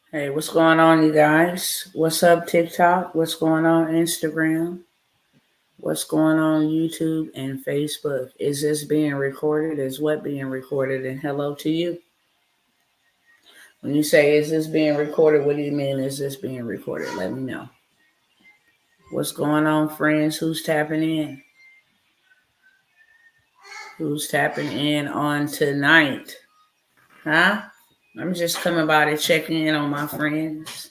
Hey, what's going on, you guys? What's up, TikTok? What's going on, Instagram? What's going on, YouTube and Facebook? Is this being recorded? Is what being recorded? And hello to you. When you say, is this being recorded? What do you mean, is this being recorded? Let me know. What's going on, friends? Who's tapping in? Who's tapping in on tonight? Huh? I'm just coming by to check in on my friends.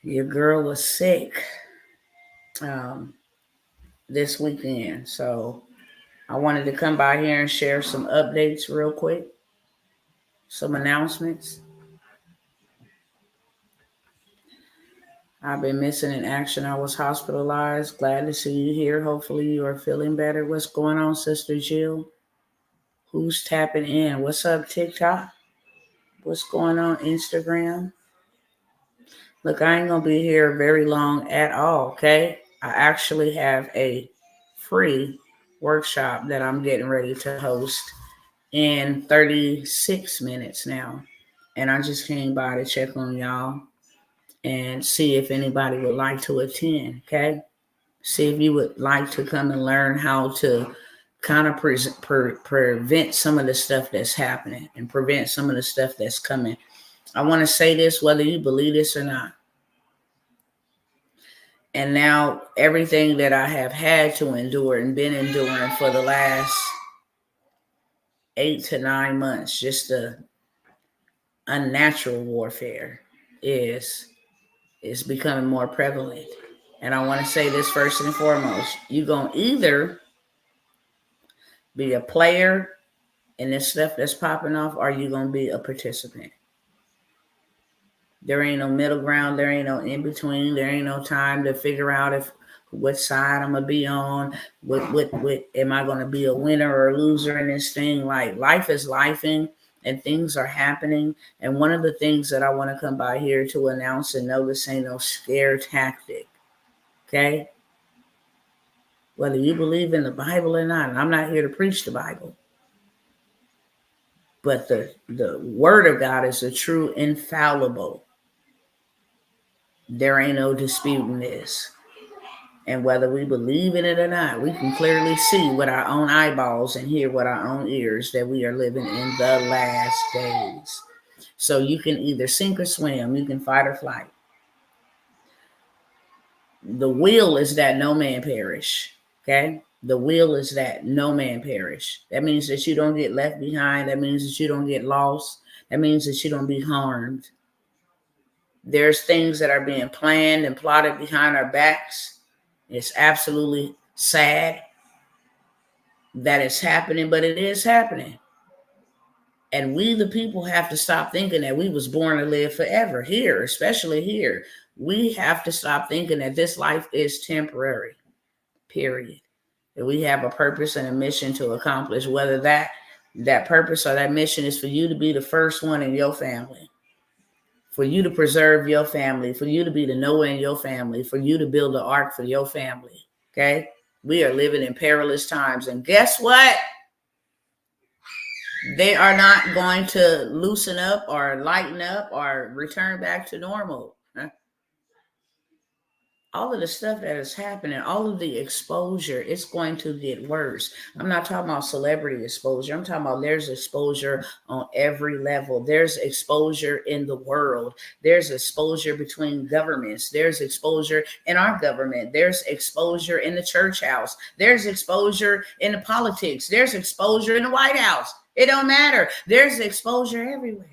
Your girl was sick um, this weekend, so I wanted to come by here and share some updates real quick, some announcements. I've been missing in action. I was hospitalized. Glad to see you here. Hopefully, you are feeling better. What's going on, Sister Jill? Who's tapping in? What's up, TikTok? What's going on, Instagram? Look, I ain't going to be here very long at all, okay? I actually have a free workshop that I'm getting ready to host in 36 minutes now. And I just came by to check on y'all and see if anybody would like to attend, okay? See if you would like to come and learn how to kind of prevent some of the stuff that's happening and prevent some of the stuff that's coming. I want to say this whether you believe this or not. And now everything that I have had to endure and been enduring for the last 8 to 9 months, just the unnatural warfare is becoming more prevalent. And I want to say this first and foremost. You're going to either be a player in this stuff that's popping off, or you're going to be a participant. There ain't no middle ground. There ain't no in between. There ain't no time to figure out if what side I'm going to be on. What am I going to be a winner or a loser in this thing? Like, life is lifing and things are happening. And one of the things that I want to come by here to announce and know, this ain't no scare tactic. Okay? Whether you believe in the Bible or not, and I'm not here to preach the Bible, but the word of God is a true infallible. There ain't no disputing this. And whether we believe in it or not, we can clearly see with our own eyeballs and hear with our own ears that we are living in the last days. So you can either sink or swim, you can fight or flight. The will is that no man perish. Okay? The will is that no man perish. That means that you don't get left behind. That means that you don't get lost. That means that you don't be harmed. There's things that are being planned and plotted behind our backs. It's absolutely sad that it's happening, but it is happening. And we, the people, have to stop thinking that we was born to live forever here, especially here. We have to stop thinking that this life is temporary, period. That we have a purpose and a mission to accomplish, whether that purpose or that mission is for you to be the first one in your family, for you to preserve your family, for you to be the Noah in your family, for you to build an ark for your family. Okay? We are living in perilous times. And guess what? They are not going to loosen up or lighten up or return back to normal. All of the stuff that is happening, all of the exposure, it's going to get worse. I'm not talking about celebrity exposure. I'm talking about there's exposure on every level. There's exposure in the world. There's exposure between governments. There's exposure in our government. There's exposure in the church house. There's exposure in the politics. There's exposure in the White House. It don't matter. There's exposure everywhere.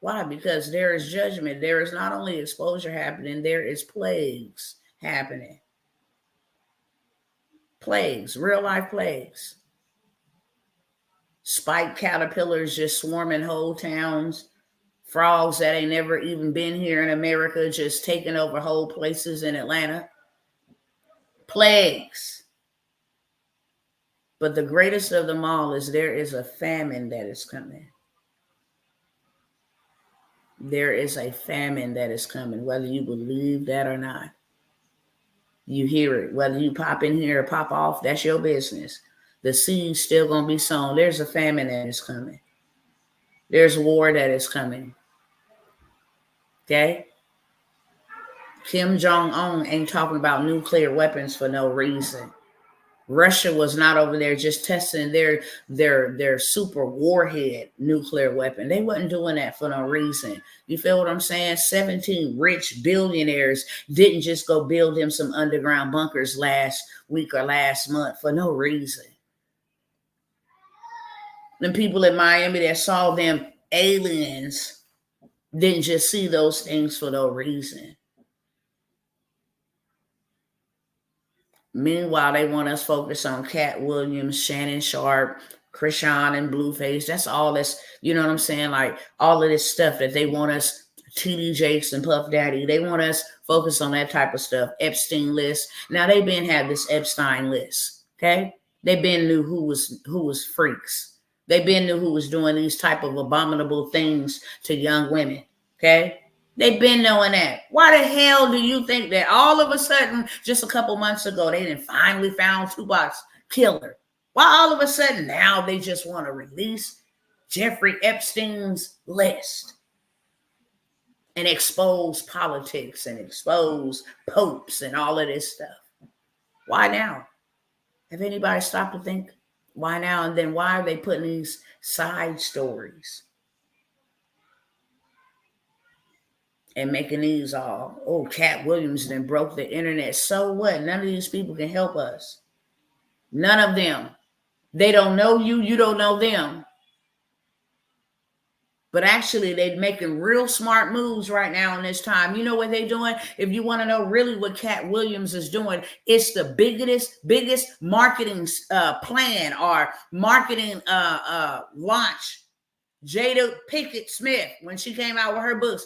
Why? Because there is judgment. There is not only exposure happening, there is plagues happening. Plagues, real life plagues. Spike caterpillars just swarming whole towns. Frogs that ain't never even been here in America just taking over whole places in Atlanta. Plagues. But the greatest of them all is there is a famine that is coming. There is a famine that is coming, whether you believe that or not. You hear it. Whether you pop in here or pop off, that's your business. The seed's still going to be sown. There's a famine that is coming. There's war that is coming. Okay? Kim Jong-un ain't talking about nuclear weapons for no reason. Russia was not over there just testing their super warhead nuclear weapon. They wasn't doing that for no reason. You feel what I'm saying? 17 rich billionaires didn't just go build him some underground bunkers last week or last month for no reason. The people in Miami that saw them aliens didn't just see those things for no reason. Meanwhile, they want us focused on Cat Williams, Shannon Sharp, Krishan and Blueface. That's all this, you know what I'm saying? Like all of this stuff that they want us, TD Jakes and Puff Daddy, they want us focused on that type of stuff. Epstein list. Now they been had this Epstein list. Okay. They been knew who was freaks. They been knew who was doing these type of abominable things to young women. Okay. They've been knowing that. Why the hell do you think that all of a sudden, just a couple months ago, they didn't finally found Tupac's killer? Why all of a sudden now they just want to release Jeffrey Epstein's list and expose politics and expose popes and all of this stuff? Why now? Have anybody stopped to think why now? And then why are they putting these side stories and making these all, oh, Cat Williams then broke the internet? So what? None of these people can help us. None of them. They don't know you. You don't know them. But actually, they're making real smart moves right now in this time. You know what they're doing? If you want to know really what Cat Williams is doing, it's the biggest marketing plan or marketing launch. Jada Pinkett Smith, when she came out with her books,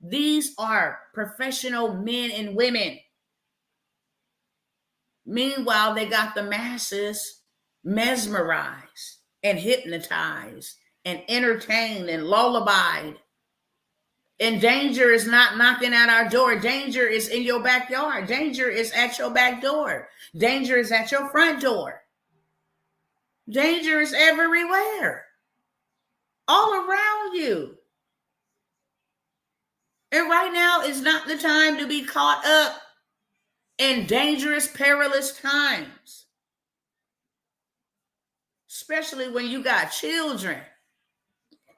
these are professional men and women. Meanwhile, they got the masses mesmerized and hypnotized and entertained and lullabied. And danger is not knocking at our door. Danger is in your backyard. Danger is at your back door. Danger is at your front door. Danger is everywhere, all around you. And right now is not the time to be caught up in dangerous, perilous times. Especially when you got children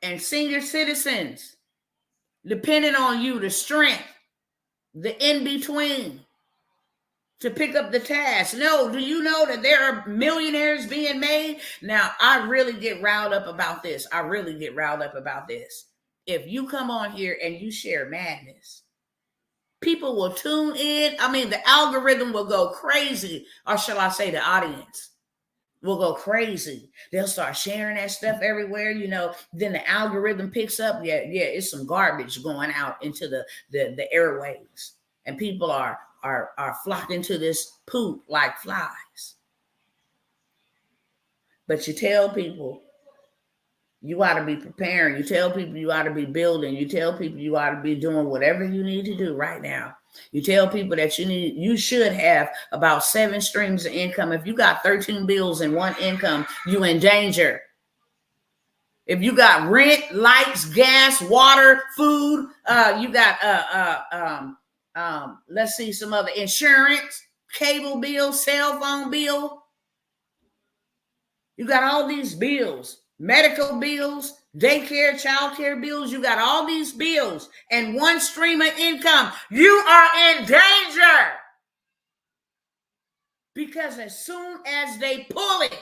and senior citizens depending on you, the strength, the in-between to pick up the task. No, do you know that there are millionaires being made? Now, I really get riled up about this. If you come on here and you share madness, people will tune in. I mean, the algorithm will go crazy, or shall I say the audience will go crazy. They'll start sharing that stuff everywhere, you know. Then the algorithm picks up, yeah, it's some garbage going out into the airwaves. And people are flocking to this poop like flies. But you tell people you ought to be preparing. You tell people you ought to be building. You tell people you ought to be doing whatever you need to do right now. You tell people that you should have about 7 streams of income. If you got 13 bills and 1 income, you in danger. If you got rent, lights, gas, water, food, you got let's see, some other insurance, cable bill, cell phone bill. You got all these bills, medical bills, daycare, childcare bills. You got all these bills and 1 stream of income. You are in danger. Because as soon as they pull it,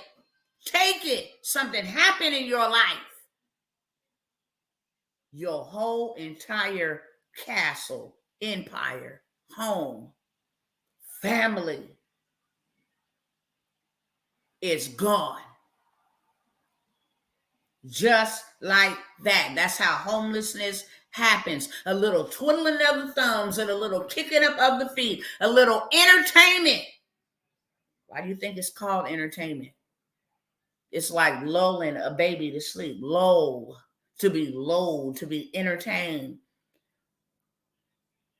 take it, something happened in your life, your whole entire castle, empire, home, family is gone. Just like that. That's how homelessness happens. A little twiddling of the thumbs and a little kicking up of the feet, a little entertainment. Why do you think it's called entertainment? It's like lulling a baby to sleep. Lull, to be entertained,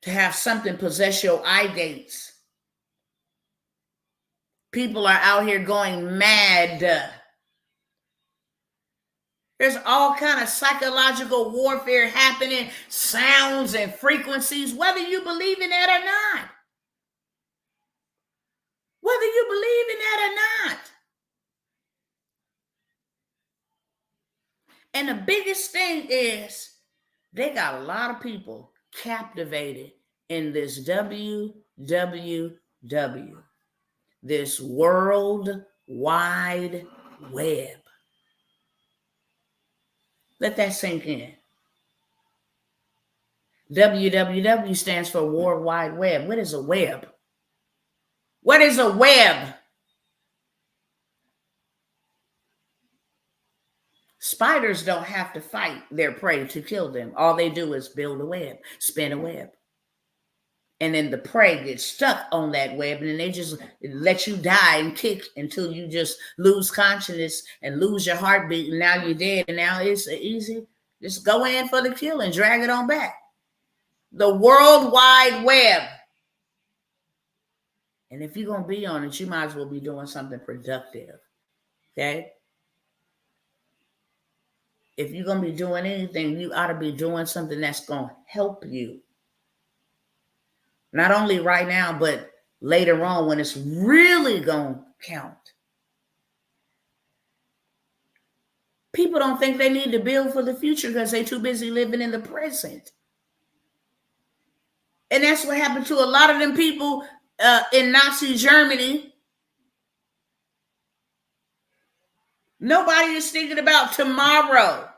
to have something possess your eye gates. People are out here going mad. There's all kind of psychological warfare happening, sounds and frequencies, whether you believe in that or not. Whether you believe in that or not. And the biggest thing is they got a lot of people captivated in this WWW, this World Wide Web. Let that sink in. WWW stands for World Wide Web. What is a web? What is a web? Spiders don't have to fight their prey to kill them. All they do is build a web, spin a web. And then the prey gets stuck on that web, and then they just let you die and kick until you just lose consciousness and lose your heartbeat, and now you're dead. And now it's easy. Just go in for the kill and drag it on back. The World Wide Web. And if you're going to be on it, you might as well be doing something productive. Okay? If you're going to be doing anything, you ought to be doing something that's going to help you. Not only right now, but later on when it's really going to count. People don't think they need to build for the future because they're too busy living in the present. And that's what happened to a lot of them people in Nazi Germany. Nobody is thinking about tomorrow.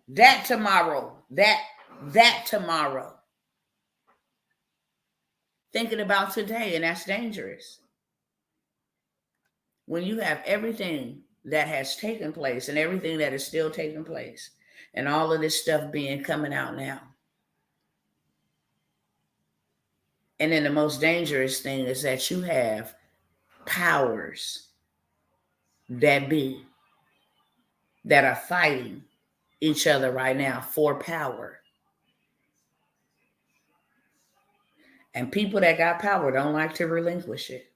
That tomorrow. That tomorrow. Thinking about today, and that's dangerous. When you have everything that has taken place and everything that is still taking place and all of this stuff coming out now. And then the most dangerous thing is that you have powers that are fighting each other right now for power. And people that got power don't like to relinquish it.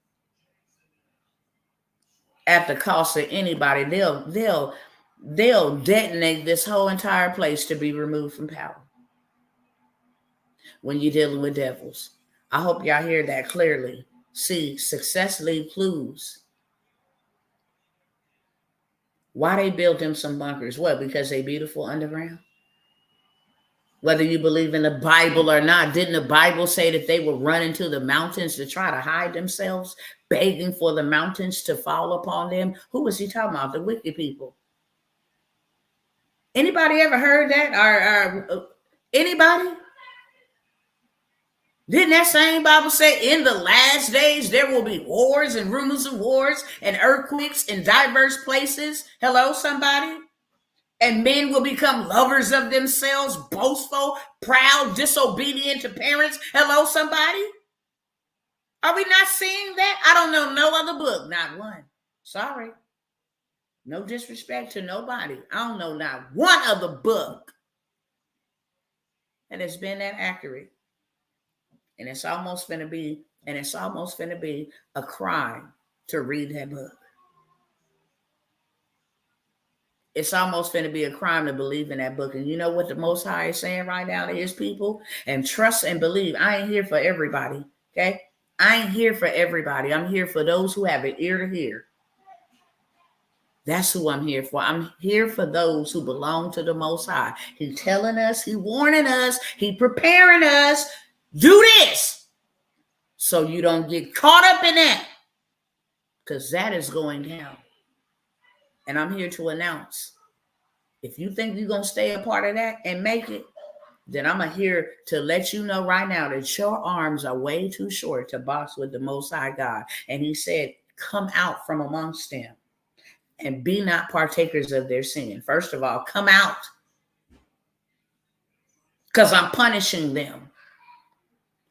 At the cost of anybody, they'll detonate this whole entire place to be removed from power. When you're dealing with devils. I hope y'all hear that clearly. See, success leaves clues. Why they built them some bunkers? What? Because they beautiful underground? Whether you believe in the Bible or not, didn't the Bible say that they would run into the mountains to try to hide themselves, begging for the mountains to fall upon them? Who was he talking about? The wicked people. Anybody ever heard that? Or anybody? Didn't that same Bible say in the last days there will be wars and rumors of wars and earthquakes in diverse places? Hello, somebody? And men will become lovers of themselves, boastful, proud, disobedient to parents. Hello, somebody? Are we not seeing that? I don't know no other book, not one. Sorry. No disrespect to nobody. I don't know not one other book that has been that accurate. And it's almost going to be a crime to read that book. It's almost going to be a crime to believe in that book. And you know what the Most High is saying right now to his people? And trust and believe. I ain't here for everybody, okay? I ain't here for everybody. I'm here for those who have an ear to hear. That's who I'm here for. I'm here for those who belong to the Most High. He's telling us, he's warning us, he's preparing us. Do this so you don't get caught up in that, because that is going down. And I'm here to announce, if you think you're going to stay a part of that and make it, then I'm here to let you know right now that your arms are way too short to box with the Most High God. And he said, come out from amongst them and be not partakers of their sin. First of all, come out, because I'm punishing them.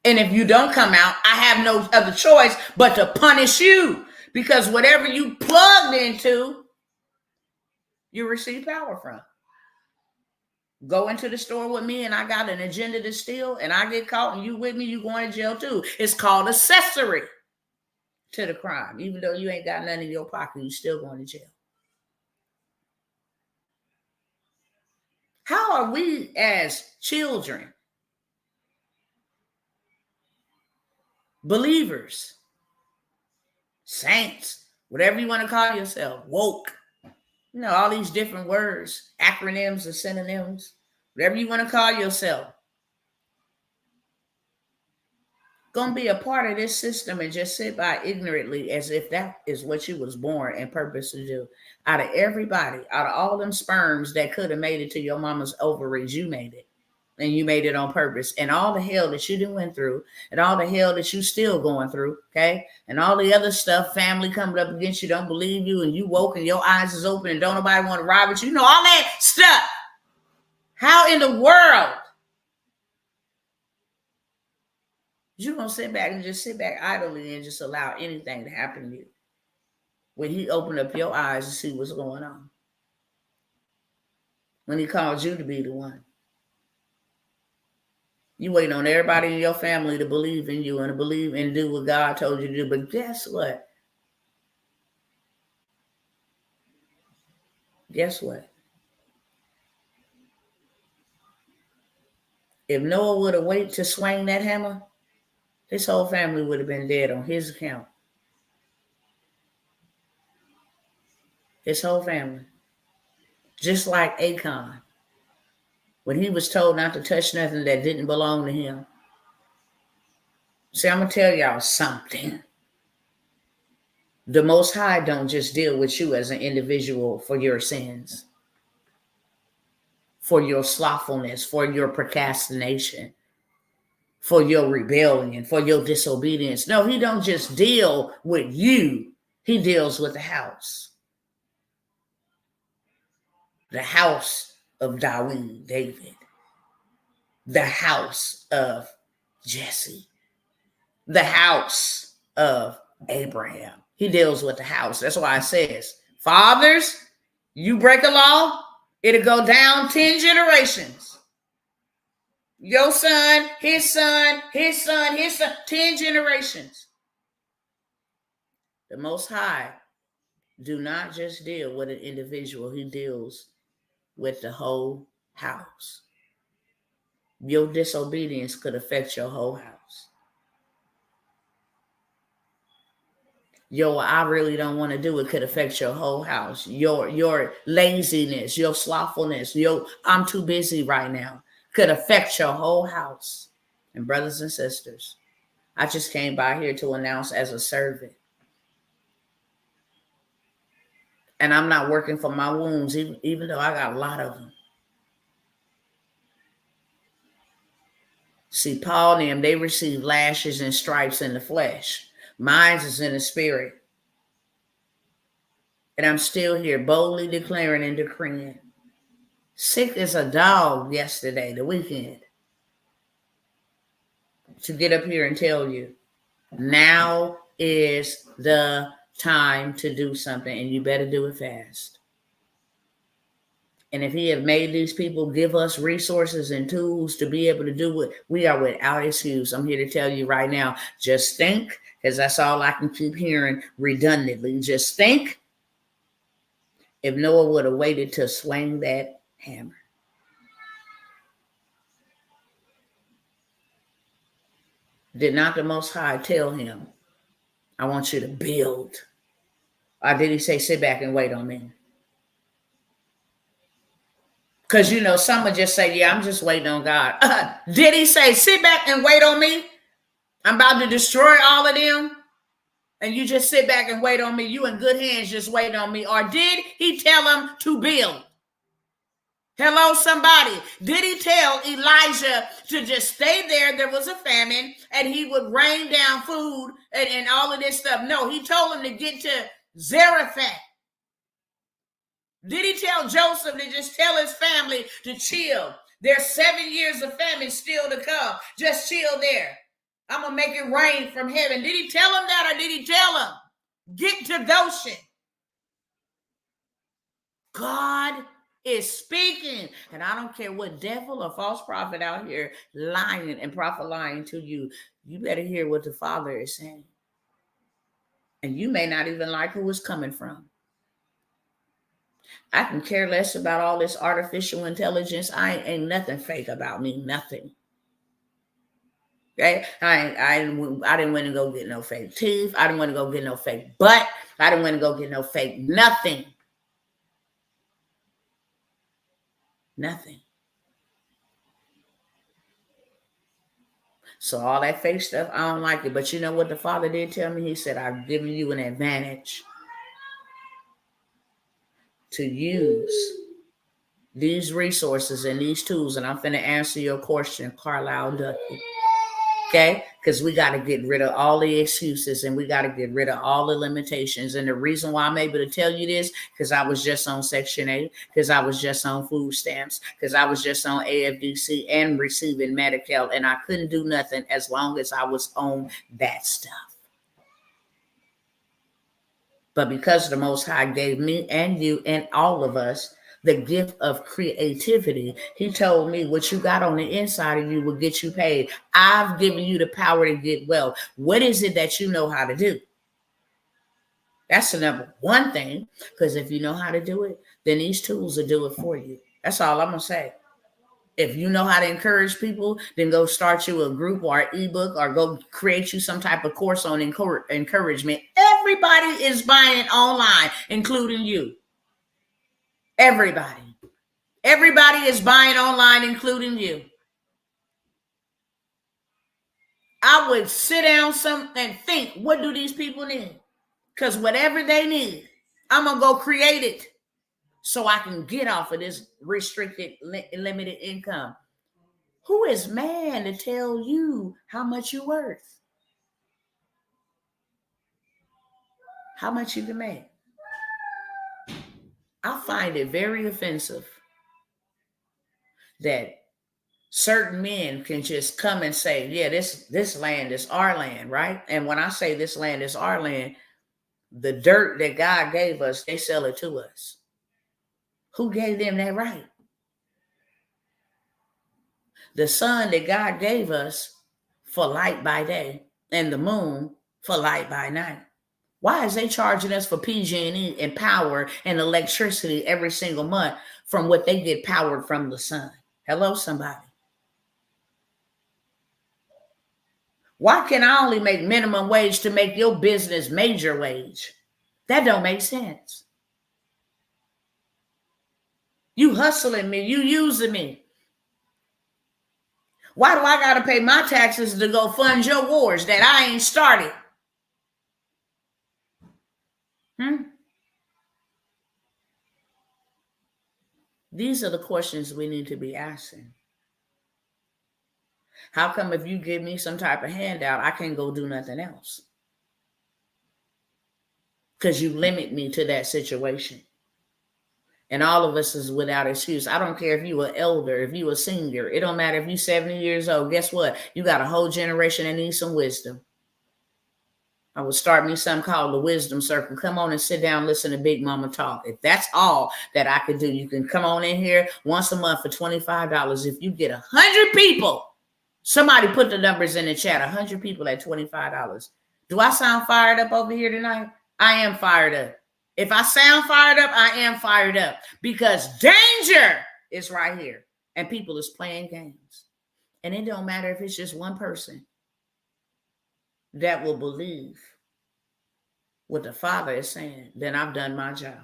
And if you don't come out, I have no other choice but to punish you, because whatever you plugged into, you receive power from. Go into the store with me and I got an agenda to steal and I get caught and you with me, you going to jail too. It's called accessory to the crime. Even though you ain't got nothing in your pocket, you still going to jail. How are we as children, believers, saints, whatever you want to call yourself, woke, all these different words, acronyms or synonyms, whatever you want to call yourself, going to be a part of this system and just sit by ignorantly as if that is what you was born and purpose to do. Out of everybody, out of all them sperms that could have made it to your mama's ovaries, you made it. And you made it on purpose. And all the hell that you done went through, and all the hell that you still going through, okay? And all the other stuff, family coming up against you, don't believe you, and you woke and your eyes is open and don't nobody want to rob it. You know all that stuff. How in the world you gonna sit back and just sit back idly and just allow anything to happen to you when he opened up your eyes to see what's going on? When he called you to be the one. You waiting on everybody in your family to believe in you and to believe and do what God told you to do. But guess what? Guess what? If Noah would have waited to swing that hammer, his whole family would have been dead on his account. His whole family. Just like Achan. When he was told not to touch nothing that didn't belong to him. See, I'm going to tell y'all something. The Most High don't just deal with you as an individual for your sins, for your slothfulness, for your procrastination, for your rebellion, for your disobedience. No, he don't just deal with you. He deals with the house. The house of David. The house of Jesse. The house of Abraham. He deals with the house. That's why it says, fathers, you break a law, it'll go down 10 generations. Your son, his son, his son, his son, 10 generations. The Most High do not just deal with an individual. He deals with the whole house. Your disobedience could affect your whole house. I really don't want to do it could affect your whole house. Your laziness, your slothfulness, I'm too busy right now could affect your whole house. And brothers and sisters, I just came by here to announce as a servant. And I'm not working for my wounds, even though I got a lot of them. See, Paul and them, they received lashes and stripes in the flesh. Mine is in the spirit. And I'm still here boldly declaring and decreeing. Sick as a dog yesterday, the weekend. To get up here and tell you, now is the time to do something, and you better do it fast. And if he have made these people give us resources and tools to be able to do it, we are without excuse. I'm here to tell you right now, just think, because that's all I can keep hearing redundantly. Just think if Noah would have waited to swing that hammer. Did not the Most High tell him, I want you to build? Or did he say, sit back and wait on me? Because, some would just say, yeah, I'm just waiting on God. Did he say, sit back and wait on me? I'm about to destroy all of them. And you just sit back and wait on me. You in good hands, just wait on me. Or did he tell him to build? Hello, somebody. Did he tell Elijah to just stay there? There was a famine and he would rain down food and all of this stuff. No, he told him to get to Zarephath. Did he tell Joseph to just tell his family to chill? There's 7 years of famine still to come. Just chill there. I'm going to make it rain from heaven. Did he tell him that, or did he tell him, get to Goshen? God is speaking. And I don't care what devil or false prophet out here lying and prophet lying to you. You better hear what the Father is saying. And you may not even like who it's coming from. I can care less about all this artificial intelligence. Ain't nothing fake about me. Nothing. Okay? I didn't want to go get no fake teeth. I didn't want to go get no fake butt. I didn't want to go get no fake nothing. Nothing. So all that fake stuff, I don't like it. But you know what the Father did tell me? He said, I've given you an advantage to use these resources and these tools. And I'm going to answer your question, Carlisle Ducky. Okay? Because we got to get rid of all the excuses and we got to get rid of all the limitations. And the reason why I'm able to tell you this, because I was just on Section 8, because I was just on food stamps, because I was just on AFDC and receiving Medi-Cal, and I couldn't do nothing as long as I was on that stuff. But because the Most High gave me and you and all of us the gift of creativity, he told me what you got on the inside of you will get you paid. I've given you the power to get wealth. What is it that you know how to do? That's the number one thing, because if you know how to do it, then these tools will do it for you. That's all I'm going to say. If you know how to encourage people, then go start you a group or an ebook or go create you some type of course on encouragement. Everybody is buying online, including you. Everybody. Everybody is buying online, including you. I would sit down and think, what do these people need? Because whatever they need, I'm going to go create it so I can get off of this restricted, limited income. Who is man to tell you how much you're worth? How much you can make? I find it very offensive that certain men can just come and say, yeah, this land is our land, right? And when I say this land is our land, the dirt that God gave us, they sell it to us. Who gave them that right? The sun that God gave us for light by day and the moon for light by night. Why is they charging us for PG&E and power and electricity every single month from what they get powered from the sun? Hello, somebody. Why can I only make minimum wage to make your business major wage? That don't make sense. You hustling me, you using me. Why do I got to pay my taxes to go fund your wars that I ain't started? These are the questions we need to be asking. How come if you give me some type of handout, I can't go do nothing else? Because you limit me to that situation. And all of us is without excuse. I don't care if you an elder, if you a senior. It don't matter if you 70 years old. Guess what? You got a whole generation that needs some wisdom. I would start me something called the Wisdom Circle. Come on and sit down, listen to Big Mama talk. If that's all that I could do, you can come on in here once a month for $25. If you get 100 people, somebody put the numbers in the chat, 100 people at $25. Do I sound fired up over here tonight? I am fired up. If I sound fired up, I am fired up because danger is right here and people is playing games. And it don't matter if it's just one person that will believe what the Father is saying, then I've done my job.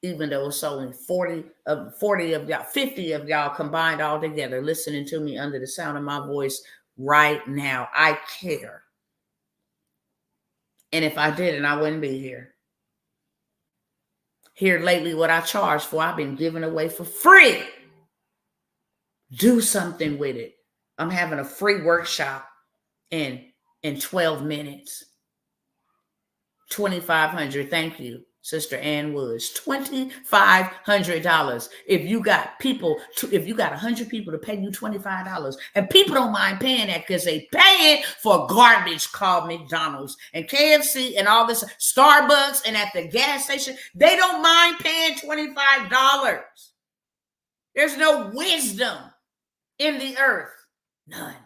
Even though it's only 40 of y'all, 50 of y'all combined all together listening to me under the sound of my voice right now. I care. And if I didn't, I wouldn't be here. Here lately, what I charge for, I've been giving away for free. Do something with it. I'm having a free workshop in 12 minutes. $2,500. Thank you, Sister Ann Woods. $2,500. If you got people, if you got 100 people to pay you $25, and people don't mind paying that because they pay it for garbage called McDonald's and KFC and all this Starbucks and at the gas station, they don't mind paying $25. There's no wisdom in the earth. None.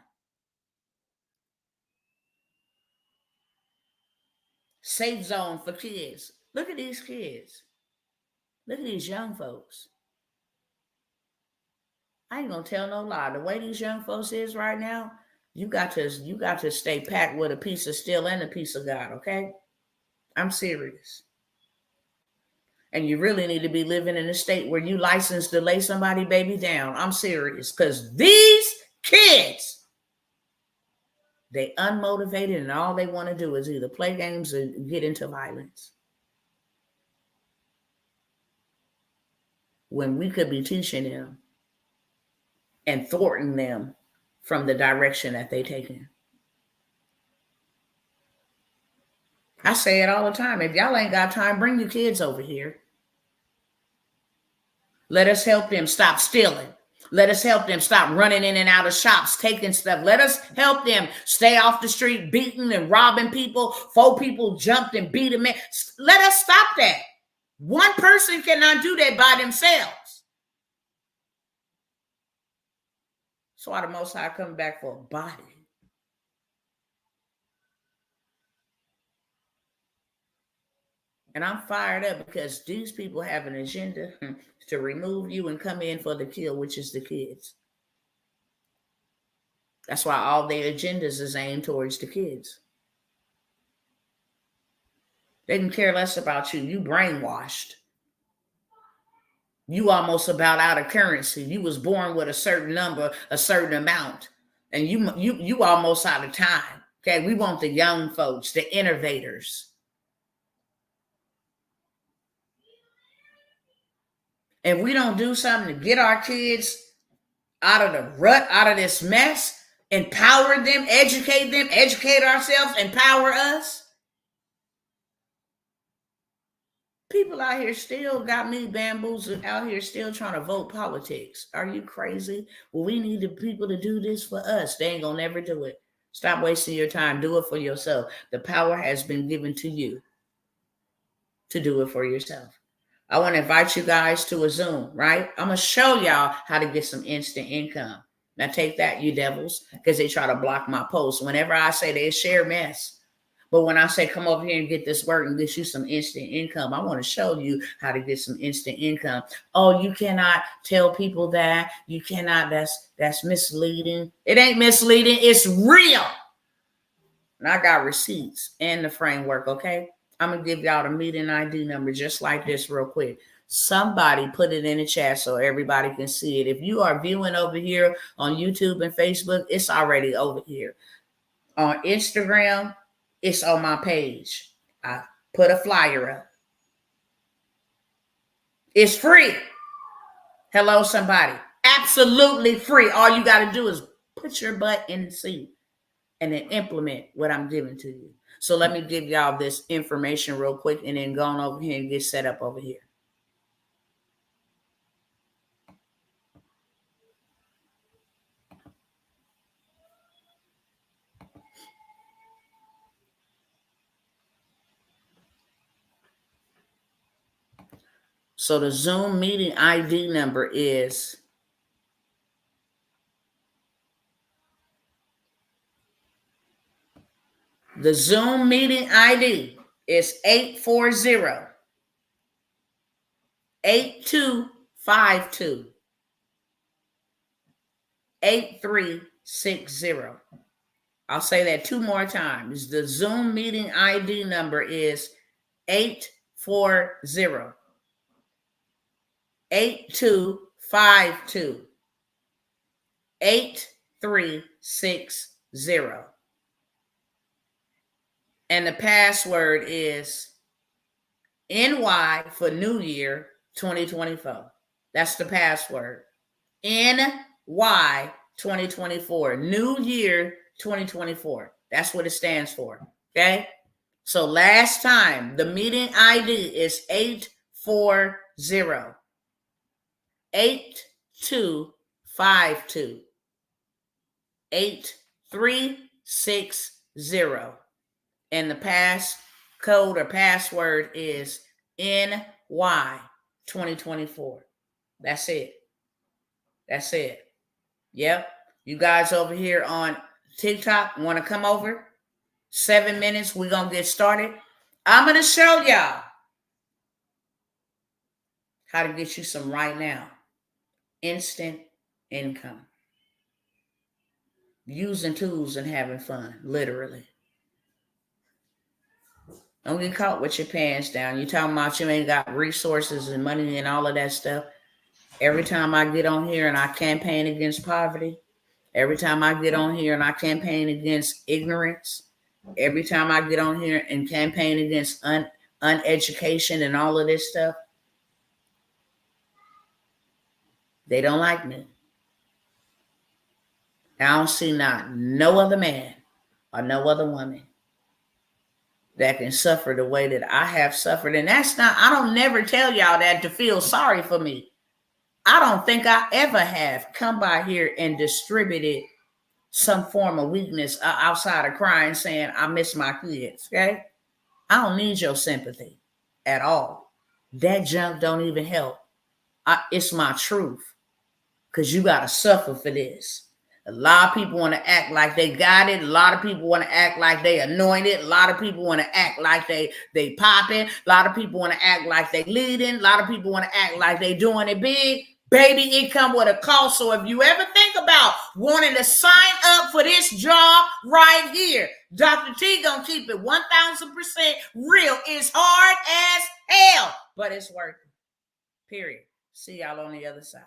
Safe zone for kids. Look at these kids. Look at these young folks. I ain't gonna tell no lie. The way these young folks is right now, you got to stay packed with a piece of steel and a piece of God, okay? I'm serious. And you really need to be living in a state where you licensed to lay somebody baby down. I'm serious. Because these kids, they unmotivated and all they want to do is either play games or get into violence. When we could be teaching them and thwarting them from the direction that they taking. I say it all the time. If y'all ain't got time, bring your kids over here. Let us help them stop stealing. Let us help them stop running in and out of shops, taking stuff. Let us help them stay off the street, beating and robbing people. 4 people jumped and beat a man. Let us stop that. One person cannot do that by themselves. So why the Most High coming back for a body? And I'm fired up because these people have an agenda to remove you and come in for the kill, which is the kids. That's why all their agendas is aimed towards the kids. They can care less about you. You brainwashed. You almost about out of currency. You was born with a certain number, a certain amount, and you almost out of time. Okay, we want the young folks, the innovators. If we don't do something to get our kids out of the rut, out of this mess, empower them, educate ourselves, empower us. People out here still got me bamboozled, out here still trying to vote politics. Are you crazy? Well, we need the people to do this for us. They ain't gonna never do it. Stop wasting your time. Do it for yourself. The power has been given to you to do it for yourself. I want to invite you guys to a Zoom, right? I'm going to show y'all how to get some instant income. Now take that, you devils, because they try to block my posts. Whenever I say they share mess. But when I say come over here and get this work and get you some instant income, I want to show you how to get some instant income. Oh, you cannot tell people that. You cannot. That's misleading. It ain't misleading. It's real. And I got receipts and the framework, okay? I'm going to give y'all the meeting ID number just like this real quick. Somebody put it in the chat so everybody can see it. If you are viewing over here on YouTube and Facebook, it's already over here. On Instagram, it's on my page. I put a flyer up. It's free. Hello, somebody. Absolutely free. All you got to do is put your butt in the seat and then implement what I'm giving to you. So let me give y'all this information real quick and then go on over here and get set up over here. So the Zoom meeting ID number is the Zoom meeting ID is 840-8252 8360. I'll say that 2 more times. The Zoom meeting ID number is 840-8252 8360. And the password is NY for New Year 2024. That's the password. NY 2024. New Year 2024. That's what it stands for. Okay? So last time, the meeting ID is 840 8252 8360. And the pass code or password is NY 2024. That's it. That's it. Yep. You guys over here on TikTok want to come over? 7 minutes. We're going to get started. I'm going to show y'all how to get you some right now, instant income. Using tools and having fun, literally. Don't get caught with your pants down. You talking about you ain't got resources and money and all of that stuff. Every time I get on here and I campaign against poverty, every time I get on here and I campaign against ignorance, every time I get on here and campaign against uneducation and all of this stuff, they don't like me. I don't see no other man or no other woman that can suffer the way that I have suffered. And that's not, I don't never tell y'all that to feel sorry for me. I don't think I ever have come by here and distributed some form of weakness outside of crying saying, I miss my kids, okay? I don't need your sympathy at all. That junk don't even help. It's my truth, because you got to suffer for this. A lot of people want to act like they got it. A lot of people want to act like they anointed. A lot of people want to act like they popping. A lot of people want to act like they leading. A lot of people want to act like they doing it big. Baby, it come with a cost. So if you ever think about wanting to sign up for this job right here, Dr. T gonna keep it 1000% real. It's hard as hell, but it's worth it. Period. See y'all on the other side.